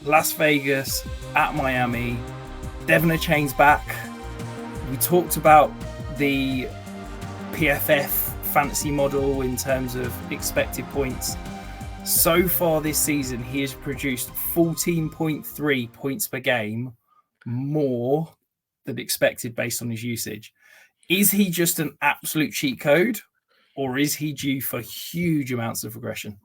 Las Vegas, at Miami. Devin Achane's back. We talked about the PFF fantasy model in terms of expected points. So far this season, he has produced 14.3 points per game, more than expected based on his usage. Is he just an absolute cheat code, or is he due for huge amounts of regression?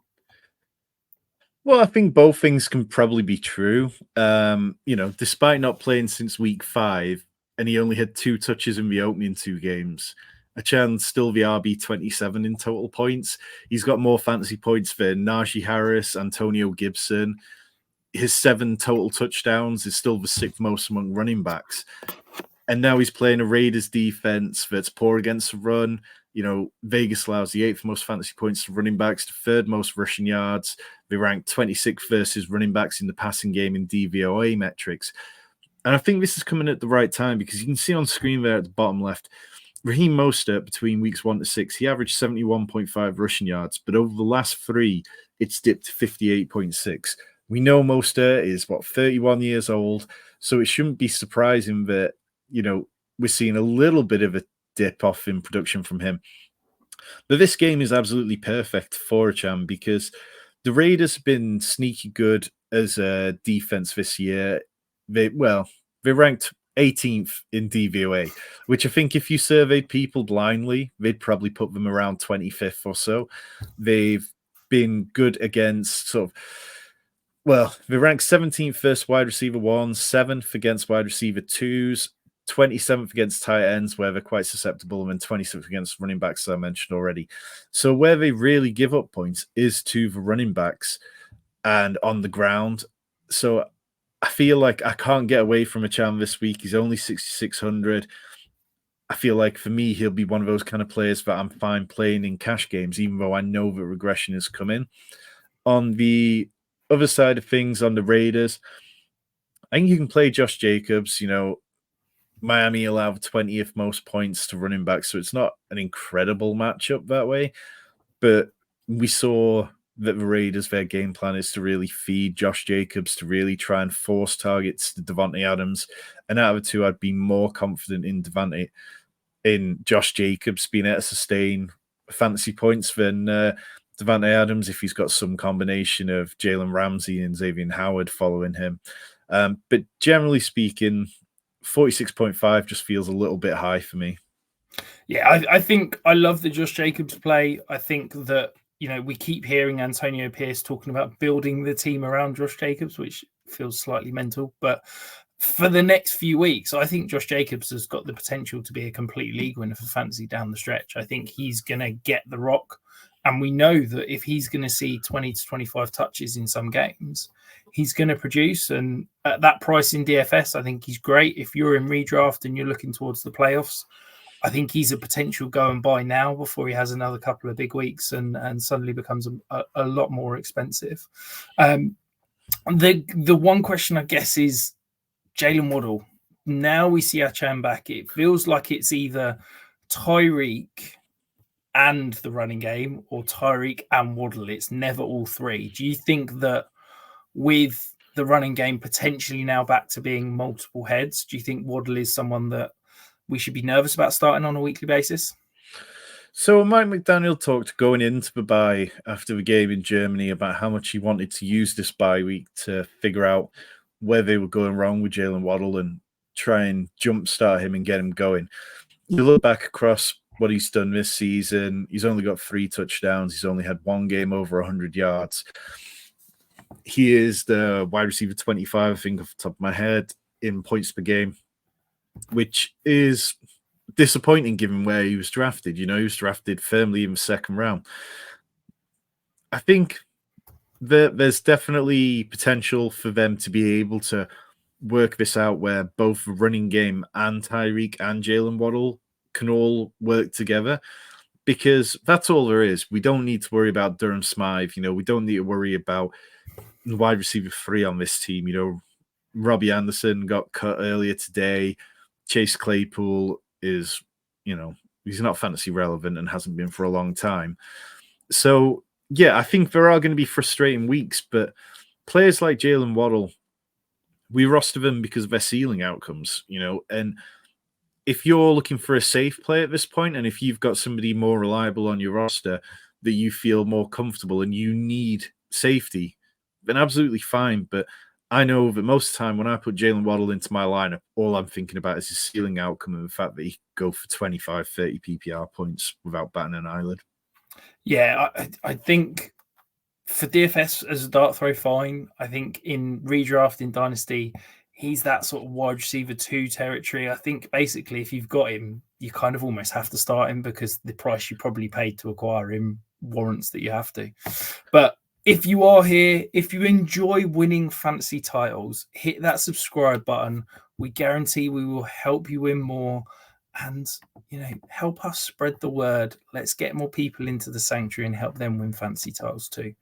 Well, I think both things can probably be true. Despite not playing since week 5, and he only had 2 touches in the opening 2 games, Achane's still the RB27 in total points. He's got more fantasy points than Najee Harris, Antonio Gibson. His 7 total touchdowns is still the 6th most among running backs. And now he's playing a Raiders defense that's poor against the run. Vegas allows the 8th most fantasy points to running backs, the 3rd most rushing yards. They rank 26th versus running backs in the passing game in DVOA metrics. And I think this is coming at the right time because you can see on screen there at the bottom left, Raheem Mostert, between weeks 1 to 6, he averaged 71.5 rushing yards, but over the last 3, it's dipped to 58.6. We know Mostert is, 31 years old, so it shouldn't be surprising that, we're seeing a little bit of a dip off in production from him. But this game is absolutely perfect for Achane because the Raiders have been sneaky good as a defense this year. They ranked 18th in DVOA, which I think if you surveyed people blindly, they'd probably put them around 25th or so. They've been good against they ranked 17th versus wide receiver 1s, 7th against wide receiver 2s, 27th against tight ends, where they're quite susceptible, and then 26th against running backs, as I mentioned already. So where they really give up points is to the running backs and on the ground. So I feel like I can't get away from Achane this week. He's only 6,600. I feel like for me, he'll be one of those kind of players that I'm fine playing in cash games, even though I know that regression is coming. On the other side of things, on the Raiders, I think you can play Josh Jacobs. Miami allow 20th most points to running backs, so it's not an incredible matchup that way. But we saw that the Raiders, their game plan is to really feed Josh Jacobs, to really try and force targets to Davante Adams. And out of the two, I'd be more confident in Josh Jacobs being able to sustain fantasy points than Davante Adams if he's got some combination of Jalen Ramsey and Xavier Howard following him. But generally speaking, 46.5 just feels a little bit high for me. Yeah, I think I love the Josh Jacobs play. I think that, we keep hearing Antonio Pierce talking about building the team around Josh Jacobs, which feels slightly mental. But for the next few weeks, I think Josh Jacobs has got the potential to be a complete league winner for fantasy down the stretch. I think he's going to get the rock. And we know that if he's going to see 20 to 25 touches in some games, he's going to produce. And at that price in DFS, I think he's great. If you're in redraft and you're looking towards the playoffs, I think he's a potential go and buy now before he has another couple of big weeks and suddenly becomes a lot more expensive. The one question, I guess, is Jalen Waddle. Now we see Achane back. It feels like it's either Tyreek and the running game or Tyreek and Waddle. It's never all three. Do you think that with the running game potentially now back to being multiple heads, do you think Waddle is someone that we should be nervous about starting on a weekly basis? So Mike McDaniel talked going into the bye after the game in Germany about how much he wanted to use this bye week to figure out where they were going wrong with Jalen Waddle and try and jumpstart him and get him going. You look back across what he's done this season, he's only got 3 touchdowns. He's only had 1 game over 100 yards. He is the wide receiver 25, I think, off the top of my head, in points per game, which is disappointing given where he was drafted. He was drafted firmly in the 2nd round. I think that there's definitely potential for them to be able to work this out where both the running game and Tyreek and Jalen Waddle can all work together, because that's all there is. We don't need to worry about Durham Smythe. We don't need to worry about the wide receiver 3 on this team. Robbie Anderson got cut earlier today. Chase Claypool is, he's not fantasy relevant and hasn't been for a long time. So, yeah, I think there are going to be frustrating weeks, but players like Jalen Waddle, we roster them because of their ceiling outcomes, and if you're looking for a safe play at this point, and if you've got somebody more reliable on your roster that you feel more comfortable and you need safety, then absolutely fine. But I know that most of the time when I put Jalen Waddle into my lineup, all I'm thinking about is his ceiling outcome and the fact that he could go for 25, 30 PPR points without batting an eyelid. Yeah, I think for DFS as a dart throw, fine. I think in redraft in Dynasty, he's that sort of wide receiver 2 territory. I think basically if you've got him, you kind of almost have to start him because the price you probably paid to acquire him warrants that you have to. But if you are here, if you enjoy winning fantasy titles, hit that subscribe button. We guarantee we will help you win more and, help us spread the word. Let's get more people into the sanctuary and help them win fantasy titles too.